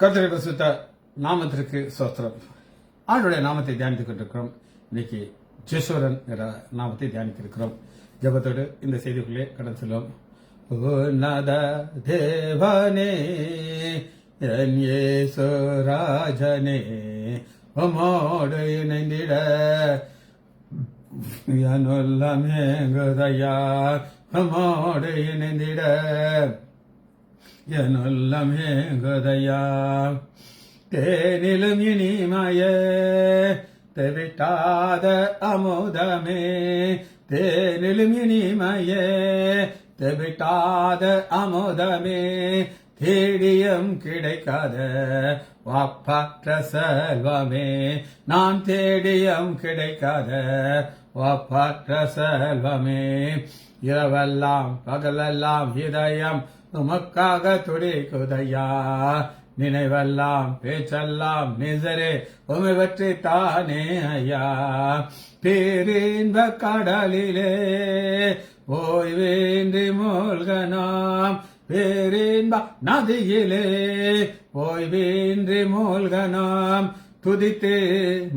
கர்த்தருடைய பரிசுத்த நாமத்திற்கு ஸ்தோத்திரம். ஆண்டுடைய நாமத்தை தியானித்துக் கொண்டிருக்கிறோம். இன்னைக்கு ஜெசுவரன் என்ற நாமத்தை தியானிக்க இருக்கிறோம். ஜபத்தோடு இந்த செய்திக்குள்ளே கடந்து செல்வோம். உன்னத தேவனே என் இயேசு ராஜனே உம்மோடு இணைந்திட என்னுள்ளமே குதையா உம்மோடு இணைந்திட என்னுள்ளமே குதையா தேனிலும் இனிமையே தெவிட்டாத அமுதமே தேனிலும் இனிமையே தெவிட்டாத அமுதமே தேடியும் கிடைக்காத வாப்பற்ற செல்வமே நான் தேடியும் கிடைக்காத வாப்பற்ற செல்வமே இரவெல்லாம் பகலெல்லாம் இதயம் உமக்காக துடிக்குதையா நினைவெல்லாம் பேச்செல்லாம் நிசரே உமை பற்றி தானே ஐயா பேரின்ப கடலிலே ஓய்வேன்றி மூழ்கனாம் பேரின்ப நதியிலே ஓய்வேன்றி மூழ்கனாம் துதித்து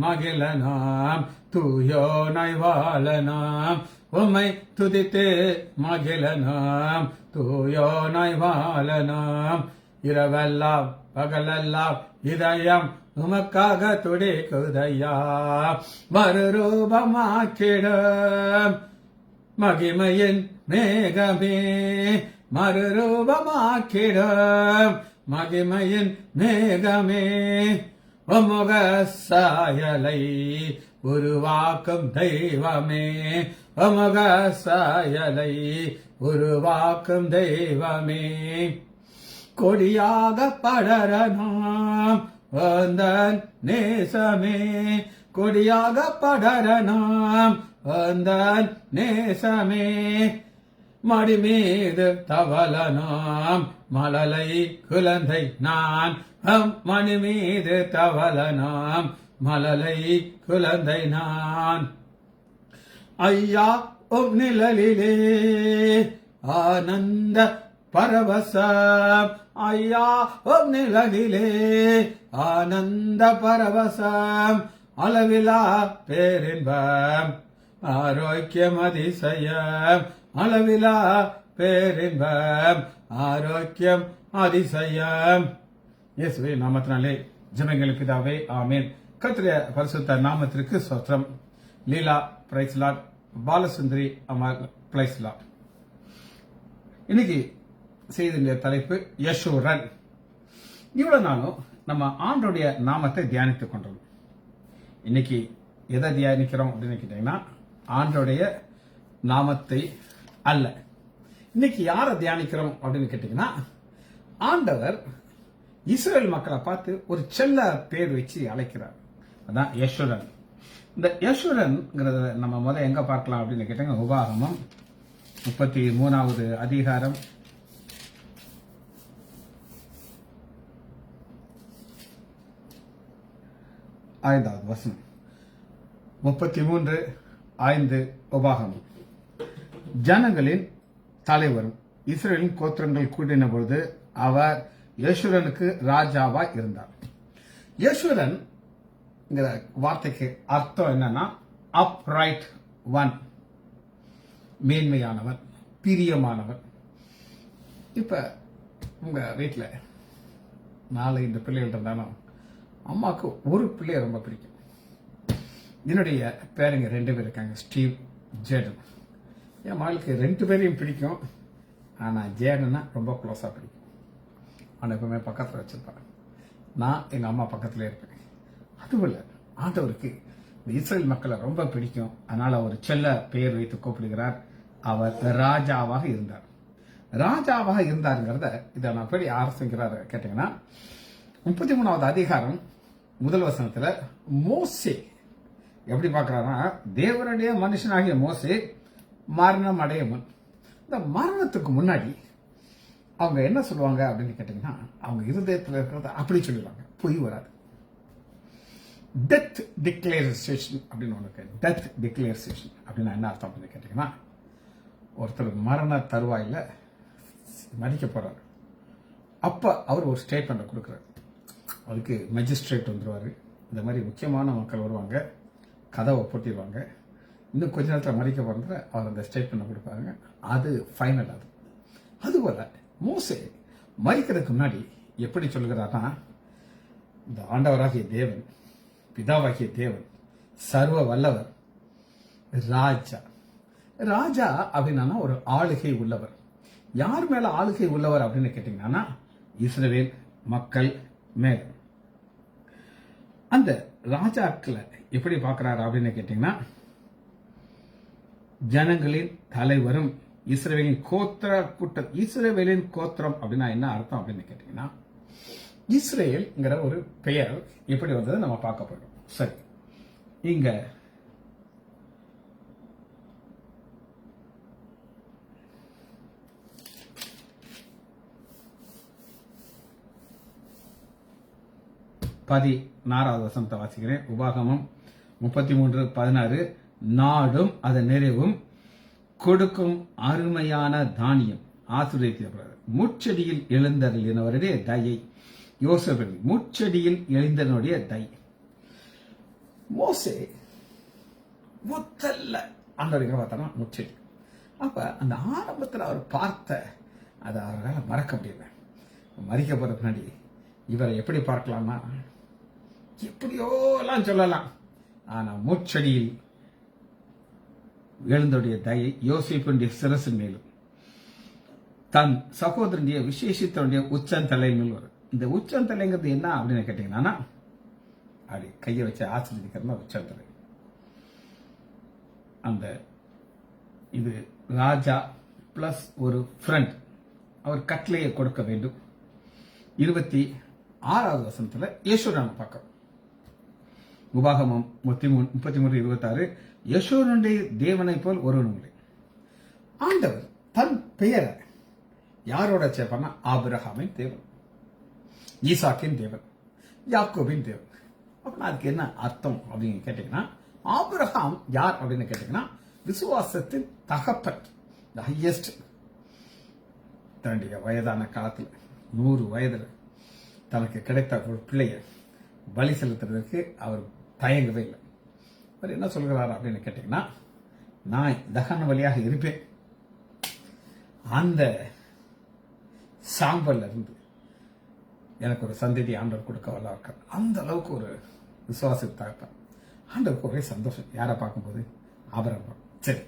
மகிழனாம் தூயோனாய் வாழனாம் உம்மை துதித்து மகிழனாம் தூயோனாய் வாழனாம் இரவெல்லாம் பகலெல்லாம் இதயம் உமக்காக துடிக்குதையா மறுரூபமாக்கிடும் மகிமையின் மேகமே மறுரூபமாக்கிடும் மகிமையின் மேகமே உம்முக சாயலை உருவாக்கும் தெய்வமே உம்முக சாயலை உருவாக்கும் தெய்வமே கொடியாக படரனாம் வந்தன் நேசமே கொடியாக படரனாம் வந்தன் நேசமே மடி மீது தவளனாம் மழலை குழந்தை நான் மணி மீது தவளனாம் மழலை குழந்தை நான் ஐயா உம் நிழலிலே ஆனந்த பரவசம் ஐயா உம் நிழலிலே ஆனந்த பரவசம் அளவிலா பேரின்பம் ஆரோக்கியம் அதிசயம் அளவிலா பேரின்பம் ஆரோக்கியம் அதிசயம் இயேசுவே நாமத்தினாலே ஜெபங்கள் பிதாவே ஆமென். கர்த்தருடைய பரிசுத்த நாமத்திற்கு ஸ்தோத்திரம். லீலா பிரைஸ் லார்ட், பாலசுந்தரி அம்மா பிரைஸ் லார்ட். இன்னைக்கு செய்திய தலைப்பு யெஷூரன். இவ்வளவு நாளும் நம்ம ஆண்டோடைய நாமத்தை தியானித்துக் கொண்டோம். இன்னைக்கு எதை தியானிக்கிறோம் அப்படின்னு கேட்டீங்கன்னா ஆண்டோடைய நாமத்தை அல்ல. இன்னைக்கு யாரை தியானிக்கிறோம் அப்படின்னு கேட்டீங்கன்னா ஆண்டவர் இஸ்ரேல் மக்களை பார்த்து ஒரு செல்ல பேர் வச்சு அழைக்கிறார். அதான் யெஷூரன். இந்த யெஷூரன்ங்கிறத நம்ம எங்க பார்க்கலாம் அப்படின்னு கேட்டீங்கன்னா உபாகமம் 33வது அதிகாரம் 5வது வசனம். 33:5 உபாகமம். ஜனங்களின் தலைவரும் இஸ்ரேலின் கோத்திரங்கள் கூட்டின பொழுது அவர் யெஷூரனுக்கு ராஜாவா இருந்தார். யெஷூரன் வார்த்தைக்கு அர்த்தம் என்னன்னா அப்ரைட் ஒன், மேன்மையானவன், பிரியமானவன். இப்ப உங்க வீட்டில் 4 பிள்ளைகள் இருந்தாலும் அம்மாவுக்கு ஒரு பிள்ளைய ரொம்ப பிடிக்கும். என்னுடைய பேருங்க 2 பேர் இருக்காங்க, ஸ்டீவ், ஜேடன். என் மகளுக்கு 2 பேரையும் பிடிக்கும். ஆனா ஜேடன்னா ரொம்ப க்ளோஸா பிடிக்கும். அவனை எப்பவுமே பக்கத்தில் வச்சிருப்பாங்க. நான் எங்க அம்மா பக்கத்துல இருப்பேன். அதுவும் ஆண்டவருக்கு இஸ்ரேல் மக்களை ரொம்ப பிடிக்கும். அதனால ஒரு செல்ல பெயர் வைத்து கூப்பிடுகிறார். அவர் ராஜாவாக இருந்தார். ராஜாவாக இருந்தாருங்கிறத இதை நான் எப்படி ஆரம்பிக்கிறார் கேட்டீங்கன்னா 33வது அதிகாரம் 1 வசனத்துல மோசே எப்படி பார்க்கிறாருன்னா தேவனுடைய மனுஷனாகிய மோசே மரணம் அடைய முன், இந்த மரணத்துக்கு முன்னாடி அவங்க என்ன சொல்லுவாங்க அப்படின்னு கேட்டீங்கன்னா அவங்க இருதயத்தில் இருக்கிறத அப்படி சொல்லுவாங்க, பொய் வராது. டெத் டிக்ளரேஷன் அப்படின்னு ஒன்று இருக்கு. டெத் டிக்ளரேஷன் அப்படின்னா என்ன அர்த்தம் அப்படின்னு கேட்டீங்கன்னா ஒருத்தர் மரண தருவாயில் மறிக்க போறாரு. அப்ப அவர் ஒரு ஸ்டேட்மெண்ட் கொடுக்கிறார். அதுக்கு மெஜிஸ்ட்ரேட் வந்துடுவார். இந்த மாதிரி முக்கியமான மக்கள் வருவாங்க, கதவை போட்டிடுவாங்க. இன்னும் கொஞ்ச நேரத்தில் மறிக்க போகிறத அவர் அந்த ஸ்டேட்மெண்ட் கொடுப்பாங்க. அது ஃபைனல். அதுபோல் மோசே மறிக்கிறதுக்கு முன்னாடி எப்படி சொல்கிறார்னா, இந்த ஆண்டவராகிய தேவன், பிதாவாகிய தேவன், சர்வ வல்லவர், ராஜா. ராஜா அப்படின்னா ஒரு ஆளுகை உள்ளவர். யார் மேல ஆளுகை உள்ளவர் அப்படின்னு கேட்டீங்கன்னா, இஸ்ரவேல் மக்கள் மேல். அந்த ராஜாக்களை எப்படி பார்க்கிறாரு அப்படின்னு கேட்டீங்கன்னா, ஜனங்களின் தலைவரும் இஸ்ரவேலின் கோத்திர கூட்டம். இஸ்ரவேலின் கோத்திரம் அப்படின்னா என்ன அர்த்தம் அப்படின்னு கேட்டீங்கன்னா, இஸ்ரேல்ங்கிற ஒரு பெயர் எப்படி வந்தது நம்ம பார்க்க போறோம். சரி, இங்க வசனத்தை வாசிக்கிறேன். உபாகமம் 33:16. நாடும் அதன் நிறைவும் கொடுக்கும் அருமையான தானியம் ஆசீர்வதிக்கப்படுகிறது. முச்செடியில் எழுந்தருளினவருடைய தயை. யோசேப்பு முச்செடியில் எழுந்தனுடைய தயை. மோசே முதல்ல ஆண்டவருக்கு பார்த்தா முச்செடி. அப்ப அந்த ஆரம்பத்தில் அவர் பார்த்த அதை அவரால் மறக்க முடியல. மறிக்க போற முன்னாடி இவரை எப்படி பார்க்கலாம்னா, எப்படியோ எல்லாம் சொல்லலாம். ஆனா முச்செடியில் எழுந்தோடைய தயை யோசேப்புடைய சிரசு மேலும் தன் சகோதரனுடைய விசேஷித்தனுடைய உச்சந்தலை மேல் வரும். இந்த உச்சந்தலைங்கிறது என்ன அப்படின்னு கேட்டீங்கன்னா, அப்படி கையை வச்சு ஆசீர்வதிக்கிறதா உச்சந்தலை. அந்த இது ராஜா பிளஸ் ஒரு ஃப்ரெண்ட், அவர் கட்டளையை கொடுக்க வேண்டும். 26வது வசனத்துல யேசுரான பார்க்கிறோம். உபாகமம் 33:26. யேசுரனுடைய தேவனை போல் ஒருவனும் இல்லை. ஆண்டவர் தன் பெயரை யாரோட சேர்ப்பார்னா, ஆபிரகாமின் தேவன், ஈசாக்கின் தேவன், யாக்கோபின் தேவன். அப்படின்னா அதுக்கு என்ன அர்த்தம் அப்படின்னு கேட்டீங்கன்னா, ஆபிரகாம் யார் அப்படின்னு கேட்டீங்கன்னா, விசுவாசத்தின் தகப்பன், த ஹையஸ்ட். தன்னுடைய வயதான காலத்தில் 100 வயதுல தனக்கு கிடைத்த ஒரு பிள்ளையை பலி செலுத்துறதுக்கு அவர் தயங்கவே இல்லை. அவர் என்ன சொல்கிறார் அப்படின்னு கேட்டீங்கன்னா, நான் தகன வழியாக இருப்பேன், அந்த சாம்பல்ல இருந்து எனக்கு ஒரு சந்ததி ஆண்டவர் கொடுக்க வல்ல இருக்கார். அந்த அளவுக்கு ஒரு விசுவாசத்தை தகப்பன். ஆண்டவருக்கு ஒரே சந்தோஷம் யாரை பார்க்கும்போது, ஆபிரகாம். சரி,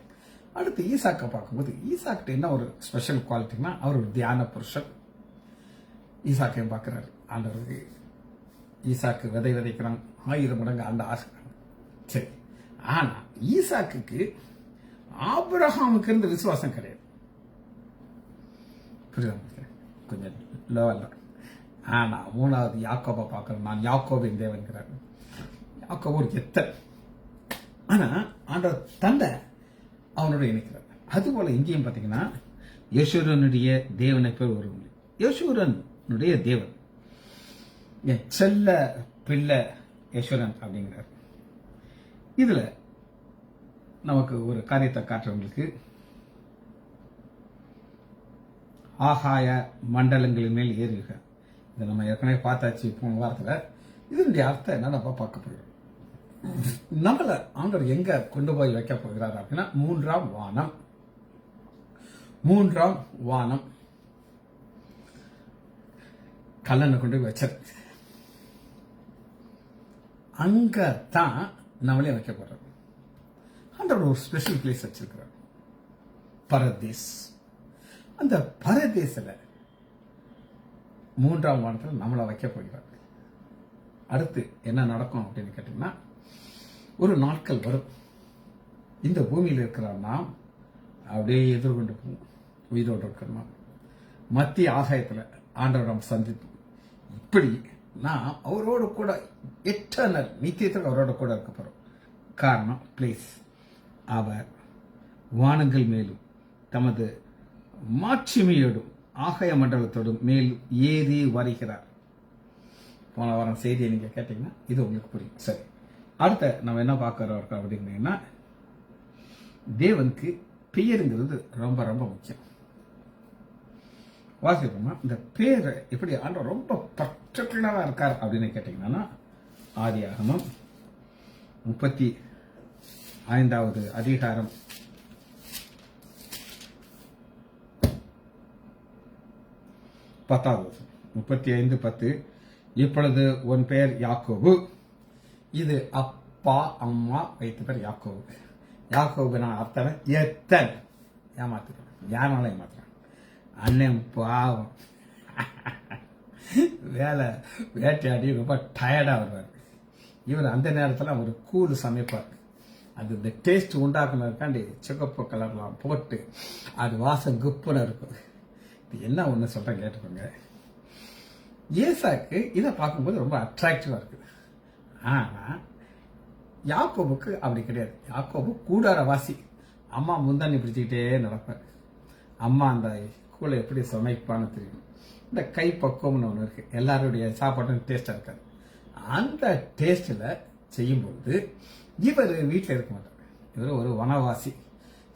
அடுத்து ஈசாக்கை பார்க்கும்போது, ஈசாக்கிட்ட என்ன ஒரு ஸ்பெஷல் குவாலிட்டினா, அவர் ஒரு தியான புருஷன். ஈசாக்கையும் பார்க்கிறாரு ஆண்டவருக்கு. ஈசாக்கு விதை விதைக்கிறான், 1000 மடங்கு ஆண்ட ஆசை. சரி, ஆனா ஈசாக்குக்கு ஆபிரகாமுக்கு இருந்த விசுவாசம் கிடையாது. புரியுதா? கொஞ்சம் லெவல்ல. ஆனா 3வது யாக்கோபை பார்க்கிறோம். நான் யாக்கோபின் தேவன்கிறார். யாக்கோபு ஒரு எத்தன். ஆனா ஆண்டவர் தந்தை அவனோட இணைக்கிறார். அதுபோல இங்கேயும் பாத்தீங்கன்னா, யேசுரனுடைய தேவனை போல் ஒரு யேசுரனுடைய தேவன், என் செல்ல பிள்ளை யேசுரன் அப்படிங்கிறார். இதுல நமக்கு ஒரு காரியத்தை காட்டுறவங்களுக்கு, ஆகாய மண்டலங்களின் மேல் ஏறுக. இதை நம்ம ஏற்கனவே பார்த்தாச்சு போன வாரத்தில். இதனுடைய அர்த்தம் என்ன நம்ம பார்க்க போகிறோம். நம்மள ஆண்டவர் எங்க கொண்டு போய் வைக்க போகிறார் அப்படின்னா, 3ஆம் வானம். 3ஆம் வானம் கல்லனை கொண்டு போய் வச்சார். அங்கதான் நம்மளே வைக்க போறோம். ஆண்டவர் ஒரு ஸ்பெஷல் பிளேஸ் வச்சிருக்கிறார், பரதேஸ். அந்த பரதேசில 3ஆம் வானத்தில் நம்மளை வைக்க போகிறார். அடுத்து என்ன நடக்கும் அப்படின்னு கேட்டீங்கன்னா, ஒரு நாட்கள் வரும், இந்த பூமியில் இருக்கிற நாம் அப்படியே எதிர்கொண்டு போவோம். உயிரோடு இருக்கிறோமா, மத்திய ஆகாயத்தில் ஆண்டவர் நாம் சந்திப்போம். இப்படி நான் அவரோடு கூட எட்டர்னல் நித்தியத்தில் அவரோட கூட இருக்க போறோம். காரணம், பிளேஸ். அவர் வானங்கள் மேலும் தமது மாட்சிமையோடும் ஆகாய மண்டலத்தோடும் மேலும் ஏறி வருகிறார். போன வாரம் செய்தியை நீங்க கேட்டீங்கன்னா இது உங்களுக்கு புரியும். சரி, அடுத்த நம்ம என்ன பார்க்கிறோம் அப்படின்னா, தேவனுக்கு பெயருங்கிறது ரொம்ப ரொம்ப முக்கியம். வாசிப்போமா, இந்த பேரை எப்படி ஆண்டவர் ரொம்ப டிசிப்ளினரா இருக்கார் அப்படின்னு கேட்டீங்கன்னா ஆதியாகமம் 35வது அதிகாரம் 10வது வசனம். 35:10. இப்பொழுது உன் பெயர் யாக்கோபு. இது அப்பா அம்மா வைத்த பேர் யாக்கோபு. யாக்கோபு நான் அர்த்தம் எத்தன் ஏமாத்துறேன். யாரால ஏமாத்துறேன்? அண்ணன் பாவம் வேட்டையாடி ரொம்ப டயர்டா வருவார். இவர் அந்த நேரத்தில் ஒரு கூழ் சமைப்பார். அது இந்த டேஸ்ட் உண்டாக்குனதுக்காண்டி சிகப்பு கலர்லாம் போட்டு அது வாசம் குப்புன்னு இருக்கும். இது என்ன ஒன்று சொல்றேன் கேட்டுக்கோங்க. ஏசாக்கு இதை பார்க்கும்போது ரொம்ப அட்ராக்டிவா இருக்குது. ஆனா யாக்கோபுக்கு அப்படி கிடையாது. யாக்கோபு கூடாரவாசி. அம்மா முந்தானி பிடிச்சிக்கிட்டே நடப்பார். அம்மா அந்த கூழை எப்படி சமைப்பான்னு தெரியும். இந்த கை பக்குவம்னு ஒன்று இருக்கு. எல்லாருடைய சாப்பாடும் டேஸ்டா இருக்காது. அந்த டேஸ்ட்ல செய்யும்போது இவர் வீட்டில் இருக்க மாட்டார். இவர் ஒரு வனவாசி.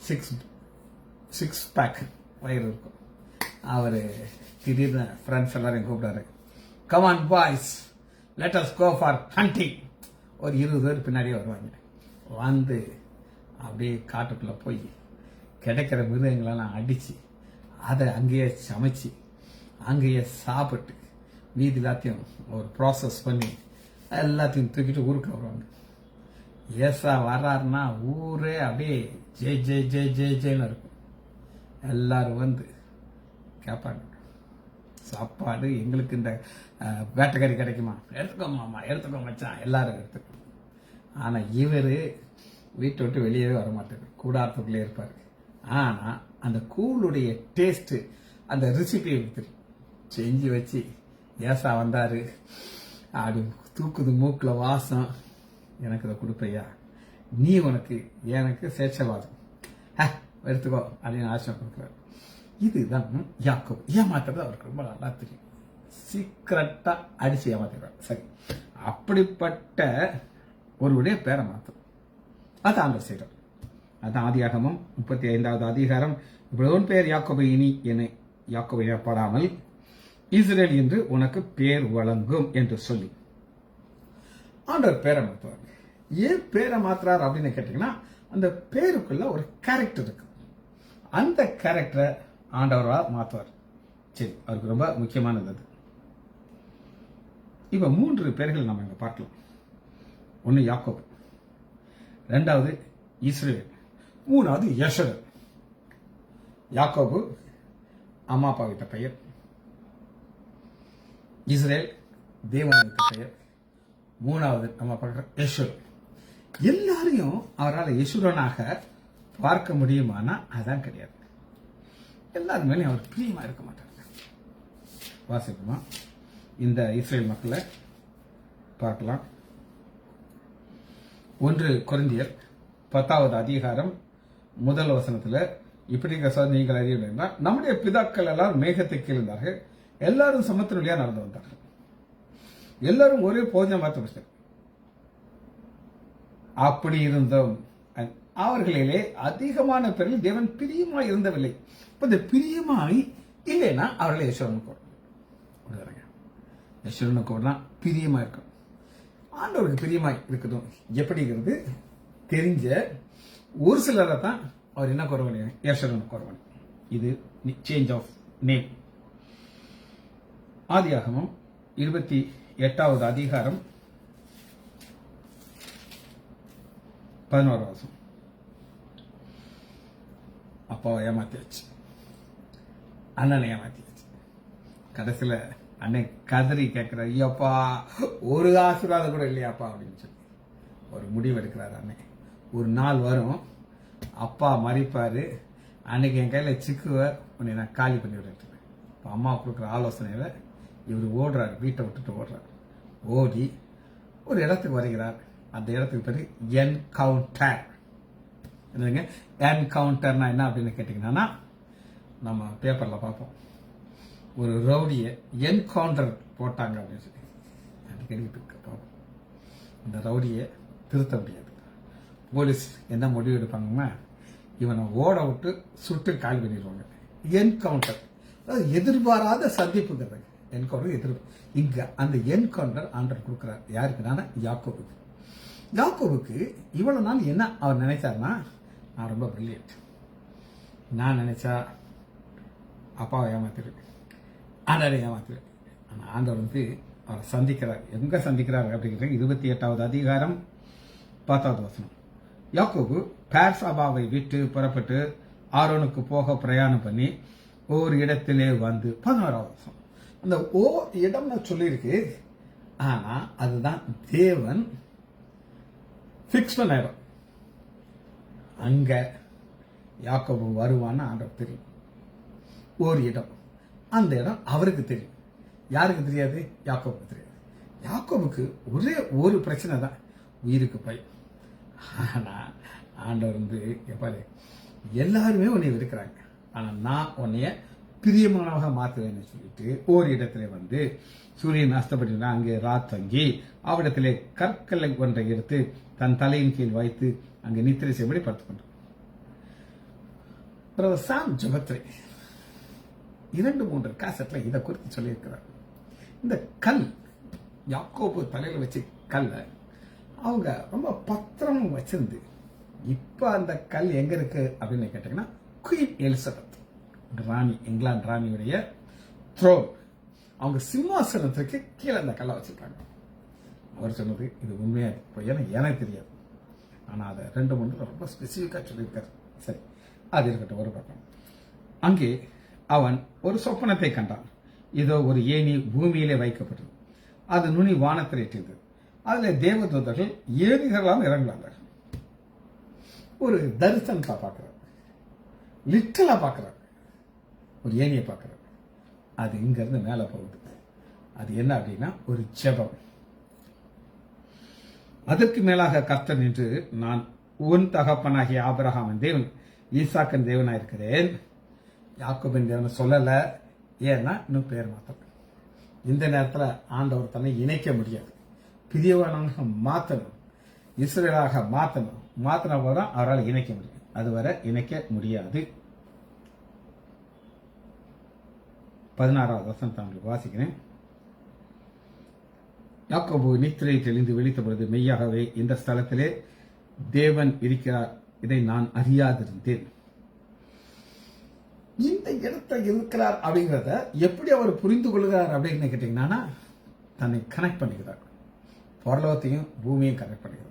6 பேக் வயிறு இருக்கும். அவர் திடீர்னு ஃப்ரெண்ட்ஸ் எல்லாரையும் கூப்பிட்டாரு. Come on boys, let us go for hunting. ஒரு 20 பேர் பின்னாடியே வருவாங்க. வந்து அப்படியே காட்டுக்குள்ள போய் கிடைக்கிற மிருகங்களெல்லாம் அடிச்சு அதை அங்கேயே சமைச்சு அங்கேயே சாப்பிட்டு மீதி எல்லாத்தையும் ஒரு ப்ராசஸ் பண்ணி எல்லாத்தையும் தூக்கிட்டு ஊருக்கு வருவாங்க. ஏசா வர்றாருன்னா ஊரே அப்படியே ஜெய் ஜெய் ஜெய் ஜெய் ஜெய்னு இருக்கும். எல்லாரும் வந்து கேட்பாங்க, சாப்பாடு எங்களுக்கு இந்த வேட்டைக்கறி கிடைக்குமா? எடுத்துக்கோ மாமா, எடுத்துக்கோ மச்சான், எல்லாரும் எடுத்துக்கோ. ஆனா இவர் வீட்டை விட்டு வெளியவே வரமாட்டாரு. கூடாரத்துக்குள்ளே இருப்பாரு. ஆனா அந்த கூழுடைய டேஸ்ட், அந்த ரெசிபியை தெரியும். செஞ்சு வச்சு ஏசா வந்தாரு, அப்படி தூக்குது மூக்குல வாசம். எனக்கு இதை கொடுப்பையா, நீ உனக்கு எனக்கு சேட்சவாதம் எடுத்துக்கோ அப்படின்னு ஆசை கொடுக்குறாரு. இதுதான் யாக்கோபு. ஏமாத்துறது அவருக்கு ரொம்ப நல்லா தெரியும். சீக்கிரட்டா அடிச்சு ஏமாத்திடுறாரு. சரி, அப்படிப்பட்ட ஒருவருடைய பேரை மாத்தும் அது ஆண்டவர் செய்கிறார். அதான் ஆதியாகமம் 35வது அதிகாரம். இப்பொழுது பெயர் யாக்கோபு, இனி என யாக்கோபு எனப்படாமல் இஸ்ரேல் என்று உனக்கு பேர் வழங்கும் என்று சொல்லி ஆண்டவர் பேரை மாற்றுவார். ஏன் பேரை மாத்துறார் அப்படின்னு கேட்டீங்கன்னா, அந்த பேருக்குள்ள ஒரு கேரக்டர் இருக்கு. அந்த கேரக்டரை ஆண்டவரா மாற்றுவார். சரி, அவருக்கு ரொம்ப முக்கியமானது அது. இப்ப 3 பேர்கள் நம்ம இங்க பார்க்கலாம். ஒன்னு யாக்கோபு, 2வது இஸ்ரேல், 3வது யெஷுரன். யாக்கோபு அம்மா அப்பா வைத்த பெயர், இஸ்ரேல் தேவன் வைத்த பெயர், 3வது நம்ம பார்க்கிற யெஷுரன். எல்லாரையும் அவரால் யெஷுரனாக பார்க்க முடியுமானா அதான் கிடையாது. எல்லாரும் மேலேயும் அவர் பிரியமா இருக்க மாட்டாங்க. வாசிப்போமா? இந்த இஸ்ரேல் மக்களை பார்க்கலாம். 1 கொரிந்தியர் 10வது அதிகாரம் 1 வசனத்துல இப்படி நீங்கள் அறிய வேண்டாம், நம்முடைய பிதாக்கள் எல்லாரும் மேகத்துக்கு இருந்தார்கள், எல்லாரும் சமுத்திர வழியா நடந்து வந்தார்கள், எல்லாரும் ஒரே போஜனம் பார்த்து அப்படி இருந்தோம். அவர்களிலே அதிகமான பேரில் தேவன் பிரியமாய் இருந்தவில்லை. இந்த பிரியமாய் இல்லைன்னா அவர்களை யெஷுரனுக்கு தான் பிரியமா இருக்கும். ஆண்டவருக்கு பிரியமாய் இருக்கட்டும். எப்படிங்கிறது தெரிஞ்ச ஒரு சிலரை தான் அவர் என்ன குறவனி, யெஷுரனுக்கு குறவனி. இது சேஞ்ச் ஆஃப் நேம். ஆதியாகமம் 28வது அதிகாரம் 11 வசனம். அப்பாவை ஏமாத்தியாச்சு, அண்ணனை ஏமாத்தியாச்சு. கடைசியில அண்ணன் கதறி கேட்கிற, ஐயப்பா ஒரு ஆசீர்வாதம் கூட இல்லையாப்பா அப்படின்னு சொல்லி ஒரு முடிவு எடுக்கிறாரு அண்ணன். ஒரு நாள் வரும், அப்பா மறிப்பாரு, அன்னைக்கு என் கையில சிக்குவ உன்னை நான் காலி பண்ணி விடுறேன். இப்போ அம்மா கொடுக்குற ஆலோசனையில இவர் ஓடுறாரு, வீட்டை விட்டுட்டு ஓடுறாரு. ஓடி ஒரு இடத்துக்கு வருகிறார். அந்த இடத்துக்கு பேரு என்கவுண்டர். என்னங்க என்கவுண்டர்னா என்ன அப்படின்னு கேட்டீங்கன்னா, நம்ம பேப்பர்ல பார்ப்போம், ஒரு ரவுடிய என்கவுண்டர் போட்டாங்க அப்படின்னு சொல்லி அடிக்கடி பார்ப்போம். அந்த ரவுடியை திருத்த முடியாது. போலீஸ் என்ன முடிவு எடுப்பாங்கன்னா, இவனை ஓட விட்டு சுட்டு காலி பண்ணிடுவாங்க. என்கவுண்டர், அதாவது எதிர்பாராத சந்திப்புங்கிறது. என்கவுண்டர் எதிர் இங்க அந்த என்கவுண்டர் ஆண்டவர் கொடுக்குறார் யாருக்குன்னா யாக்கோபுக்கு. யாக்கோபுக்கு இவ்வளவு நாள் என்ன அவர் நினைச்சாருன்னா, நான் ரொம்ப பிரில்லியன்ட், நான் நினைச்சா அப்பாவை ஏமாத்திருக்கேன், ஆண்டவரை ஏமாத்திருக்கேன். ஆனால் ஆண்டவர் அவரை சந்திக்கிறார். எங்க சந்திக்கிறார் அப்படிங்கிறது 28வது அதிகாரம் 10வது வசனம். யாக்கோபு பேர்சாபாவை விட்டு புறப்பட்டு ஆரோனுக்கு போக பிரயாணம் பண்ணி ஒரு இடத்திலே வந்து 11வது வசனம். அந்த இடம்னு சொல்லியிருக்கு, ஆனா அதுதான் தேவன் பிக்ஸ் பண்ண இடம். அங்க யாக்கோபு வருவான்னு ஆண்டவர் தெரியும். ஒரு இடம், அந்த இடம் அவருக்கு தெரியும். யாருக்கு தெரியாது? யாக்கோபுக்கு தெரியாது. யாக்கோபுக்கு ஒரே ஒரு பிரச்சனை தான், உயிருக்கு பயம். ஆனா ஆண்டவர் எப்பாரு, எல்லாருமே உன்னை இருக்கிறாங்க, ஆனா நான் உன்னைய பிரியமானவக மாற்றுவேன்னு சொல்லிட்டு ஒரு இடத்துல சூரியன் அஸ்தப்பட்டு அங்கே ராத்தங்கி அவ்விடத்திலே கற்களை ஒன்றை எடுத்து தன் தலையின் கீழ் வைத்து அங்கே நித்திரை செய்யபடி படுத்துக் கொண்டார். சாம் ஜபத்ரே 2-3 கேசட்ல இதை குறித்து சொல்லியிருக்கிறார். இந்த கல் யாக்கோபு தலையில வச்சு கல்ல அவங்க ரொம்ப பத்திரமும் வச்சிருந்து, இப்ப அந்த கல் எங்க இருக்கு அப்படின்னு கேட்டீங்கன்னா, குயின் எலிசபெத் ராணி, இங்கிலாந்து ராணியுடைய த்ரோன், அவங்க சிம்மாசனத்துக்கு கீழே அந்த கல்லை வச்சிருக்காங்க. அவர் சொன்னது இது உண்மையா எனக்கு தெரியாது, ஆனா அதை 2-3 ரொம்ப ஸ்பெசிபிக்கா சொல்லியிருக்காரு. சரி, அது இருக்கட்டும் ஒரு பக்கம். அங்கே அவன் ஒரு சொப்பனத்தை கண்டான். இதோ ஒரு ஏணி பூமியிலே வைக்கப்பட்டது, அது நுனி வானத்தில் எட்டியது, அதுல தேவதூதர்கள் ஏணிகளால் இறங்குறாங்க. ஒரு தரிசனத்தை பார்க்கிறார், லிட்டலா பார்க்கிறார், ஒரு ஏணியை பார்க்கிறார். அது இங்க இருந்து மேல போகுது. அது என்ன அப்படின்னா ஒரு ஜெபம். அதற்கு மேலாக கர்த்தர் நின்று, நான் உன் தகப்பனாகிய ஆபிரகாமின் தேவன், ஈசாக்கின் தேவனா இருக்கிறேன். யாக்கோபின் தேவனை சொல்லல, ஏன்னா இன்னும் பேர் மாத்தணும். இந்த நேரத்தில் ஆண்டவர் தன்னை இணைக்க முடியாது, பிரியவனாக மாத்தணும், இஸ்ரேலாக மாத்தணும். மாத்தின போதுதான் அவரால் இணைக்க முடியும், அதுவரை இணைக்க முடியாது. 16வது வசனத்தை உங்களுக்கு வாசிக்கிறேன். யாக்கோபு நித்திரை தெளிந்து விழித்த பொழுது, மெய்யாகவே இந்த ஸ்தலத்திலே தேவன் இருக்கிறார், இதை நான் அறியாதிருந்தேன். இந்த இடத்துல இருக்கிறார் அப்படிங்கிறத எப்படி அவர் புரிந்து கொள்கிறார் அப்படின்னு கேட்டீங்கன்னா, தன்னை கனெக்ட் பண்ணிக்கிறார், பரலோகத்தையும் பூமியையும் கனெக்ட் பண்ணிக்கிறார்.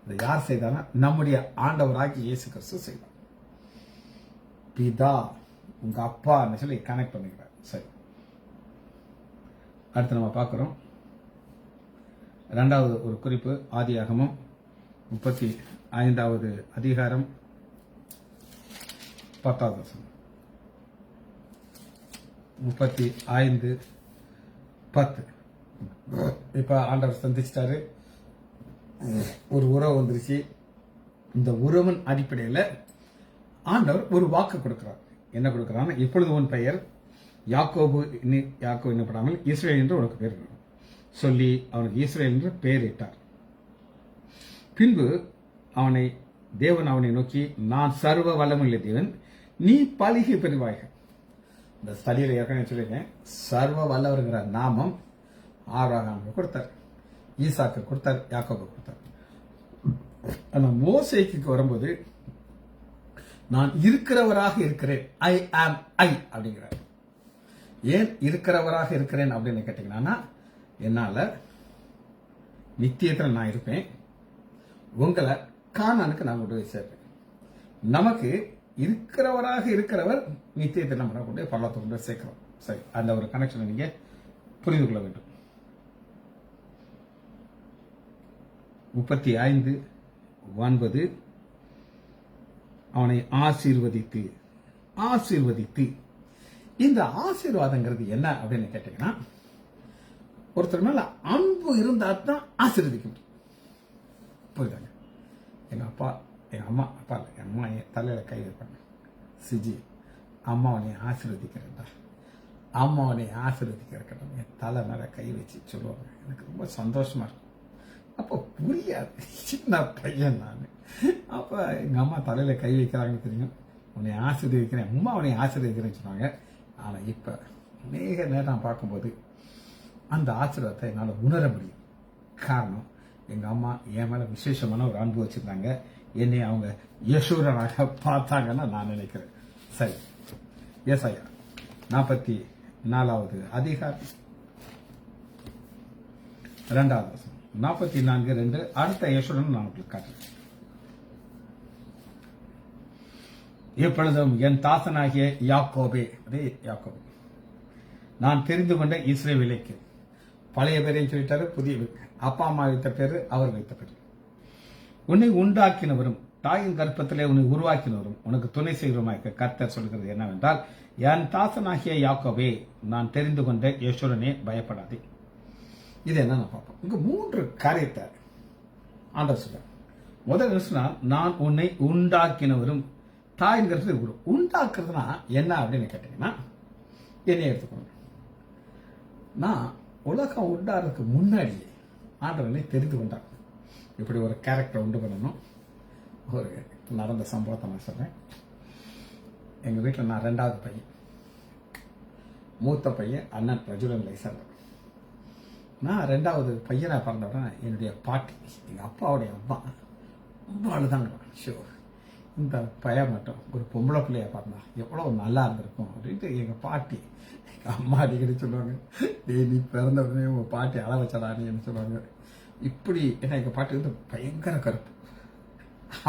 இதை யார் செய்தானா? நம்முடைய ஆண்டவராகிய இயேசு கிறிஸ்து செய்தார். பிதா உங்க அப்பா சொல்லி கனெக்ட் பண்ணிக்கிறார். சரி, அடுத்து நம்ம பார்க்கிறோம் 2வது ஒரு குறிப்பு, ஆதியாகமம் 35வது அதிகாரம் 10வது வசனம். 35:10. இப்ப ஆண்டவர் சந்திச்சிட்டாரு, ஒரு உறவு வந்துருச்சு. இந்த உறவின் அடிப்படையில் ஆண்டவர் ஒரு வாக்கு கொடுக்கிறார். என்ன கொடுக்கிறார்? இப்பொழுது உன் பெயர் யாக்கோபு என்னப்படாமல் இஸ்ரேல் என்று உனக்கு பேர் சொல்லி அவனுக்கு இஸ்ரேல் என்று பெயரிட்டார். பின்பு தேவன் அவனை நோக்கி, நான் சர்வ வல்லமுள்ள தேவன், நீ பலிகை பெறுவாய்க. இந்த ஸ்டடியில் ஏற்கனவே சொல்லியிருக்கேன், சர்வ வல்லவர்கிற நாமம் ஆபிரகாமுக்கு கொடுத்தார், ஈசாக்கு கொடுத்தார், யாக்கோபு கொடுத்தார். ஆனா மோசேக்கு வரும்போது, நான் இருக்கிறவராக இருக்கிறேன், ஐ ஆம் ஐ அப்படிங்கிறார். ஏன் இருக்கிறவராக இருக்கிறேன் அப்படின்னு கேட்டீங்கன்னா, என்னால நித்தியத்தில் நான் இருப்பேன், உங்களை கானானுக்கு நான் கொண்டு போய் சேர்ப்பேன். நமக்கு இருக்கிறவராக இருக்கிறவர் நித்தியத்தில் நம்ம கொண்டு போய் பரலோகத்தை கொண்டு போய் சேர்க்கிறோம். சரி, அந்த ஒரு கனெக்ஷனை நீங்க புரிந்து கொள்ள வேண்டும். 35:9 அவனை ஆசீர்வதித்து இந்த ஆசீர்வாதங்கிறது என்ன அப்படின்னு கேட்டீங்கன்னா, ஒருத்தர் மேல அன்பு இருந்தா தான் ஆசீர்வதிக்க முடியும். புரியுதாங்க? எங்க அப்பா எங்க அம்மா அப்பா இல்லை, என் அம்மா என் தலையில கை வைப்பாங்க, சிஜி அம்மா உன்னை ஆசீர்வதிக்கிறேன்டா, அம்மா உன்னை ஆசீர்வதிக்கிறேன் என் தலை மேல கை வச்சு சொல்லுவாங்க. எனக்கு ரொம்ப சந்தோஷமா இருக்கும். அப்போ புரியாது, சின்ன பையன் நான். அப்ப எங்க அம்மா தலையில கை வைக்கிறாங்கன்னு தெரியும், உன்னை ஆசீர்வதிக்கிறேன், அம்மா உன்னை ஆசீர்வதிக்கிறேன்னு சொன்னாங்க. ஆனா இப்ப அநேக நேரம் பார்க்கும்போது அந்த ஆசீர்வாதத்தை என்னால் உணர முடியும். காரணம், எங்க அம்மா என் மேல விசேஷமான ஒரு அன்பு வச்சிருந்தாங்க. என்னை அவங்க யசூரனாக பார்த்தாங்கன்னு நான் நினைக்கிறேன். சரி, ஏசாயா 44வது அதிகாரம் 2வது வசனம், 44:2. அடுத்த யசூரன் நான் உங்களுக்கு காட்டுறேன். எப்பொழுதும் என் தாசனாகிய யாக்கோபே, அதே யாக்கோபே, நான் தெரிந்து கொண்ட இஸ்ரவேலுக்கு, பழைய பேரையும் சொல்லிட்டாரு, புதிய அப்பா அம்மா வைத்த பேரு, அவர் வைத்த பேரு. உன்னை உண்டாக்கினவரும் தாயின் கர்ப்பத்திலே உன்னை உருவாக்கினவரும் உனக்கு துணை செய்கிறோமாக்க கர்த்தர் சொல்கிறது என்னவென்றால், என் தாசனாகிய யாக்கோபே, நான் தெரிந்து கொண்ட யெஷூரனே, பயப்படாதே. இது என்னன்னு பார்ப்போம். இங்க 3 காரியத்தை ஆண்டவர் சொல்றார். முதல் சொன்னா, நான் உன்னை உண்டாக்கினவரும் தாயின் கர்ப்பத்தில் உண்டாக்குறதுனா என்ன அப்படின்னு கேட்டீங்கன்னா, என்னை எடுத்துக்கணும். நான் உலகம் உண்டாடுறதுக்கு முன்னாடியே ஆண்டவனை தெரிந்து கொண்டார். இப்படி ஒரு கேரக்டர் உண்டு பண்ணணும். ஒரு நடந்த சம்பவத்தை நான் சொல்றேன். எங்க வீட்டில் நான் 2வது பையன், மூத்த பையன் அண்ணன் பிரஜுலன் லைசர். நான் 2வது பையனா பிறந்தவுடனே என்னுடைய பாட்டி, எங்க அப்பாவுடைய அம்மா, ரொம்ப அழுதாங்க. ஷோ, இந்த பையன் மட்டும் ஒரு பொம்பளை பிள்ளையா பிறந்தா எவ்வளவு நல்லா இருந்திருக்கும் அப்படின்ட்டு எங்க பாட்டி, எங்க அம்மா அடிக்கடி சொல்லுவாங்க, நீ பிறந்த உடனே உங்க பாட்டி அழ வச்சடான்னு சொல்லுவாங்க. இப்படி ஏன்னா எங்க பாட்டி வந்து பயங்கர கருப்பு.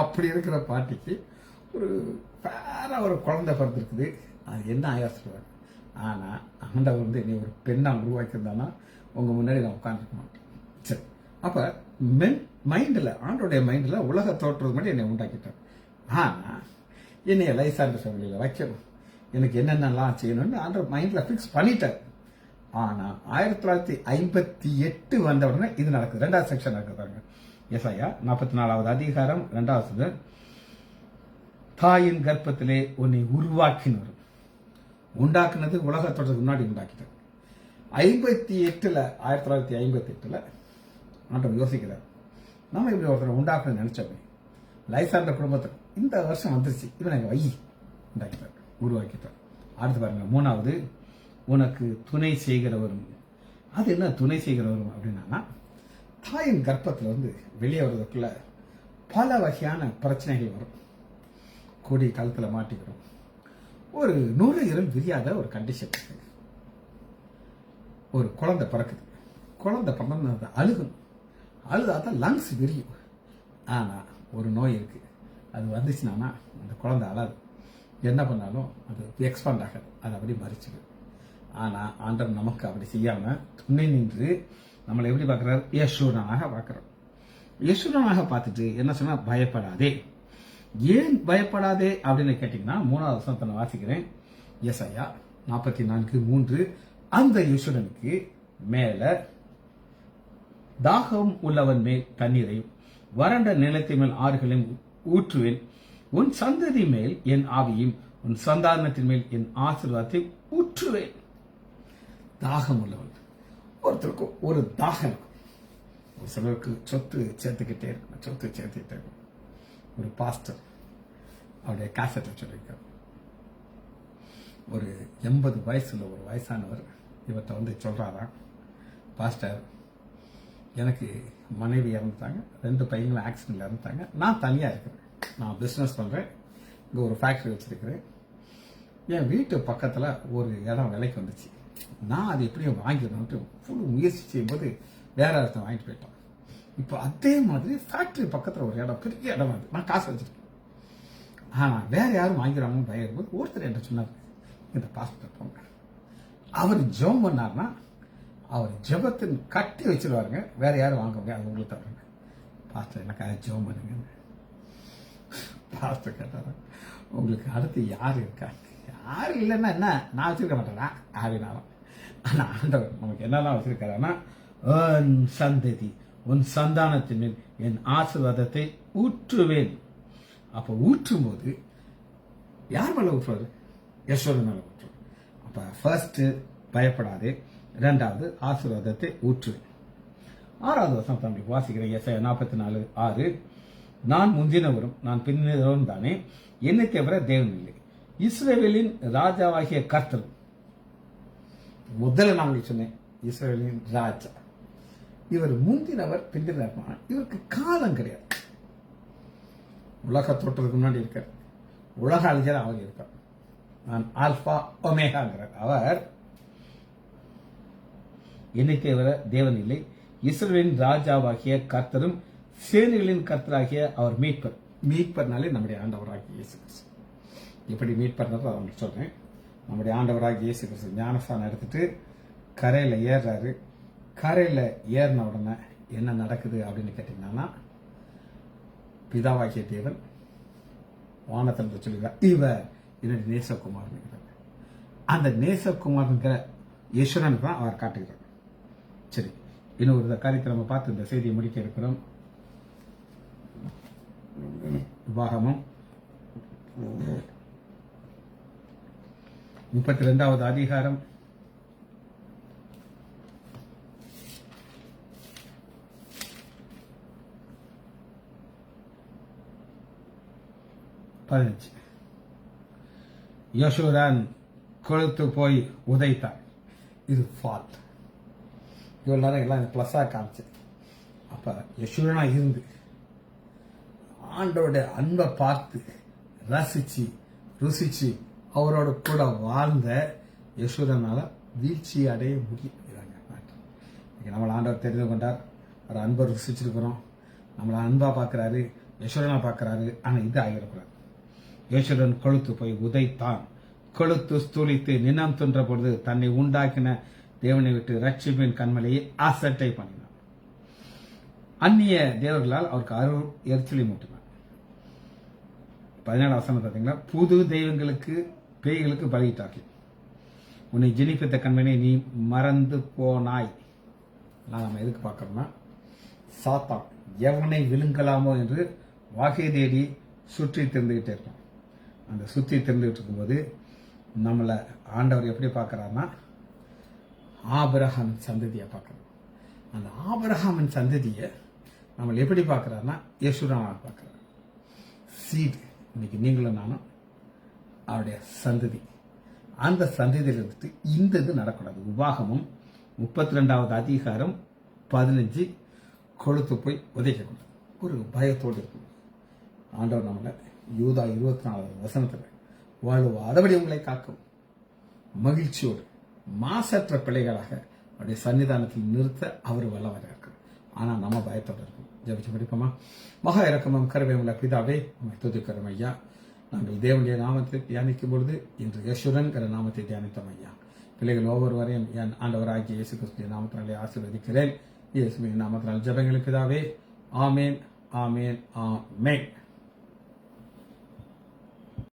அப்படி இருக்கிற பாட்டிக்கு ஒரு வேற ஒரு குழந்தை பிறந்திருக்குது. அது என்ன ஆயா சொல்லுவாங்க. ஆனா ஆண்டவர் வந்து நீ ஒரு பெண்ணா உருவாக்கியிருந்தானா உங்க முன்னாடி நான் உட்காந்துருக்க மாட்டேன். சரி, அப்ப மைண்ட்ல, ஆண்டோடைய மைண்ட்ல உலக தோற்றுறது மட்டும் என்னை உண்டாக்கிட்டார். ஆனா என்னைய லைசாண்ட ஃபேமிலியில வைக்கணும், எனக்கு என்னென்னலாம் செய்யணும்னு ஆண்டவர் மைண்ட்ல பிக்ஸ் பண்ணிட்டார். ஆனா 1958 வந்த உடனே இது நடக்குது. 2வது செக்ஷன் நடக்குதாங்க. ஏசாயா 44வது அதிகாரம் 2வது, தாயின் கர்ப்பத்திலே உன்னை உருவாக்கினவர், உண்டாக்குனது உலகத்தோட்டத்துக்கு முன்னாடி உண்டாக்கிட்டார். 1958 ஆண்டவர் யோசிக்கிறார், நம்ம இப்படி ஒருத்தரை உண்டாக்கணும்னு நினைச்சோமே, லைசாண்ட குடும்பத்தில் இந்த வருஷம் வந்துருச்சு, இவன் எங்க வை உண்டாக்கிட்டார், உருவாக்கிட்டார். அடுத்து பாருங்க 3வது, உனக்கு துணை செய்கிறவரும். அது என்ன துணை செய்கிறவரும் அப்படின்னா, தாயின் கர்ப்பத்தில் வந்து வெளியே வர்றதுக்குள்ள பல வகையான பிரச்சனைகள் வரும். கொடி கழுத்தில் மாட்டிக்கிறோம். ஒரு நுரையீரல் விரியாத ஒரு கண்டிஷன் இருக்கு. ஒரு குழந்தை பிறக்குது, குழந்தை பிறந்த அழுகும், அழுதாதான் லங்ஸ் விரியும். ஆனா ஒரு நோய் இருக்கு, அது வந்துச்சுன்னா அந்த குழந்தை அழாது, என்ன பண்ணாலும் அது எக்ஸ்பாண்ட் ஆகாது, அது அப்படி மறிச்சிடும். ஆனா ஆண்டவர் நமக்கு அப்படி செய்யாம துணை நின்று நம்மளை எப்படி பார்க்கிறார், யெஷூரனாக பார்க்கிறார். யெஷூரனாக பார்த்துட்டு என்ன சொன்னா, பயப்படாதே. ஏன் பயப்படாதே அப்படின்னு கேட்டீங்கன்னா, 3வது வசனத்தை நான் வாசிக்கிறேன். ஏசாயா 44:3, அந்த யெஷூரனுக்கு மேல தாகம் உள்ளவன் மேல் தண்ணீரையும் வறண்ட நிலத்தின் மேல் ஆறுகளையும் ஊற்றுவேன். உன் சந்ததி மேல் என் ஆவியும் உன் சந்தானத்தின் மேல் என் ஆசீர்வாதத்தை ஊற்றுவேன். தாகம் உள்ளவன், ஒருத்தருக்கு ஒரு தாகம் இருக்கும். ஒரு சிலருக்கு சொத்து சேர்த்துக்கிட்டே இருக்கணும், சொத்து சேர்த்துக்கிட்டே இருக்கும். ஒரு பாஸ்டர் அவருடைய கேசட்டை சொல்லியிருக்கார். ஒரு 80 வயசுல ஒரு வயசானவர் இவர்கிட்ட வந்து சொல்றாராம், பாஸ்டர், எனக்கு மனைவி இறந்துட்டாங்க, 2 பையங்களும் ஆக்சிடென்ட்ல இறந்துட்டாங்க, நான் தனியா இருக்கிறேன், நான் பிசினஸ் பண்றேன், இங்க ஒரு ஃபேக்டரி வச்சிருக்கிறேன், என் வீட்டு பக்கத்துல ஒரு இடம் விலைக்கு வந்துச்சு, நான் அது எப்படியும் வாங்கிடணும்ட்டு ஃபுல் முயற்சி செய்யும்போது வேற ஒருத்தன் வாங்கிட்டு போயிட்டான். இப்போ அதே மாதிரி ஃபேக்டரி பக்கத்துல ஒரு இடம், பெரிய இடம் அது, நான் காசு வச்சிருக்கேன், ஆனா வேற யாரும் வாங்கிடுவாங்கன்னு பயம் போது ஒருத்தர் என்ன சொன்னார், இந்த பாஸ்டர் போங்க, அவர் ஜெபம் பண்ணார்னா அவர் ஜெபத்தின் கட்டி வச்சிருவாருங்க, வேற யாரும் வாங்க முடியாது, உங்களுக்கு தருவாங்க. பாஸ்டர் எனக்காக ஜெபம் பண்ணுங்க. பாஸ்டர் கேட்டாரா, உங்களுக்கு அடுத்து யார் இருக்கா, யாரு இல்லைன்னா என்ன, நான் வச்சிருக்க மாட்டேனா அப்படின்னாலும். ஆனா ஆண்டவர் நமக்கு என்னெல்லாம் வச்சிருக்காருன்னா, உன் சந்ததி உன் சந்தானத்தின் மேல் என் ஆசீர்வாதத்தை ஊற்றுவேன். அப்ப ஊற்றும் போது யார் மேல ஊற்றுவாரு, யெஷூரன் மேல ஊற்றுவார். அப்ப ஃபர்ஸ்ட் பயப்படாதே, 2வது ஆசீர்வாதத்தை ஊற்றுவேன். 6வது வசனத்தை நம்மளுக்கு வாசிக்கிறேன். ஏசாயா 44:6, நான் முந்தினவரும் நான் பின்னவரும் தானே, என்னை தவிர தேவன் இல்லை, இஸ்ரவேலின் ராஜாவாகிய கர்த்தர். முதல்ல நான் உங்களுக்கு சொன்னேன், இஸ்ரவேலின் ராஜா. இவர் முந்தினவர் பிந்தினவர், இவருக்கு காலம் கிடையாது. உலக தோற்றத்துக்கு முன்னாடி இருக்கார், உலக அழிஞ்சர் அவர் இருக்கார். நான் ஆல்பா ஒமேகாங்கிறார். அவர் எண்ணிக்கை வர தேவன் இல்லை, இஸ்ரவேலின் ராஜாவாகிய கர்த்தரும் சேனைகளின் கர்த்தராகிய அவர் மீட்பர். மீட்பர்னாலே நம்முடைய ஆண்டவராகிய இயேசு கிறிஸ்து. எப்படி மீட்பர்னு அவங்களுக்கு சொல்றேன். நம்முடைய ஆண்டவராகிய இயேசு கிறிஸ்து ஞானஸ்தானம் எடுத்துட்டு கரையில ஏறுறாரு. கரையில ஏறின உடனே என்ன நடக்குது அப்படின்னு கேட்டீங்கன்னா, பிதாவாகிய தேவன் வானத்தில் சொல்லுகிறார், இவர் என்னுடைய நேசகுமாரன். அந்த நேசகுமாரங்கிற ஈஸ்வரன் தான் அவர் காட்டுகிறார். சரி, இன்னும் ஒரு காரியத்தை நம்ம பார்த்து இந்த செய்தியை முடிக்க இருக்கிறோம். உபாகமம் 32வது அதிகாரம் 15. யோசுவன் கொழுத்து போய் உதைத்தான். இது ஃபால்ட். இவ்வளவு நேரம் எல்லாம் பிளஸ்ஸா காமிச்சு. அப்ப யசூரனா இருந்து ஆண்டோட அன்பை பார்த்து ரசிச்சு ருசிச்சு அவரோட கூட வாழ்ந்த யசூரனால வீழ்ச்சி அடைய முடியும். நம்மளை ஆண்டவர் தெரிந்து கொண்டார், அவர் அன்பை ருசிச்சிருக்கிறோம், நம்மளை அன்பா பார்க்கிறாரு, யசூரனா பார்க்கிறாரு. ஆனா இது ஆகிடக்கூடாது. யசூரன் கொழுத்து போய் உதைத்தான். கொழுத்து ஸ்தூலித்து நினம் துன்ற பொழுது தன்னை உண்டாக்கின தேவனை விட்டு ரட்சிப்பின் கண்மலையை அசட்டை பண்ணினான். அந்நிய தேவர்களால் அவருக்கு அருள் எரிச்சலை மூட்டினான். 17 வசனம் பார்த்தீங்களா, புது தெய்வங்களுக்கு பேய்களுக்கு பலியிட்டார்கள். உன்னை ஜெனிப்பித்த கண்மனை நீ மறந்து போனாய். நம்ம எதுக்கு பார்க்கறோம்னா, சாத்தான் எவனை விழுங்கலாமோ என்று வகை தேடி சுற்றி திறந்துகிட்டே இருக்கான். அந்த சுற்றி திறந்துகிட்டு இருக்கும்போது நம்மளை ஆண்டவர் எப்படி பார்க்கறாருன்னா, ஆபிரகாமின் சந்ததியை பார்க்கறோம். அந்த ஆபிரகாமின் சந்ததியை நம்மளை எப்படி பார்க்கறாருன்னா, யேசுராவை பார்க்கறாரு. சீட். இன்னைக்கு நீங்களும் நானும் அவருடைய சந்ததி. அந்த சந்ததியில் இருந்துட்டு இந்த இது நடக்கூடாது. உபாகமம் 32வது அதிகாரம் 15 கொழுத்து போய் உதைக்கக்கூடாது. ஒரு பயத்தோடு இருக்கும். ஆண்டவர் நம்மளை யூதா 24வது வசனத்தில் வாழுவாதபடி உங்களை காக்கும் மகிழ்ச்சியோடு மாசற்ற பிள்ளைகளாக அவருடைய சன்னிதானத்தில் நிறுத்த அவர் வல்லவராக இருக்கிறார். ஆனா நம்ம பயத்தோடு இருக்கும். ஜெபிச்சு படிப்போமா? மகா இரக்கமும் கருணை உள்ள பிதாவே, உம்மை துதிக்கிறோம் ஐயா. நாங்கள் தேவனுடைய நாமத்தை தியானிக்கும் பொழுது இன்று யசுரன்கிற நாமத்தை தியானித்தோம் ஐயா. பிள்ளைகள் ஒவ்வொருவரையும் என் ஆண்டவராகிய இயேசு கிறிஸ்துவின் நாமத்தினாலே ஆசீர்வதிக்கிறேன். இயேசுவின் நாமத்தினால் ஜெபங்களுக்கு பிதாவே. ஆமேன், ஆமேன், ஆமேன்.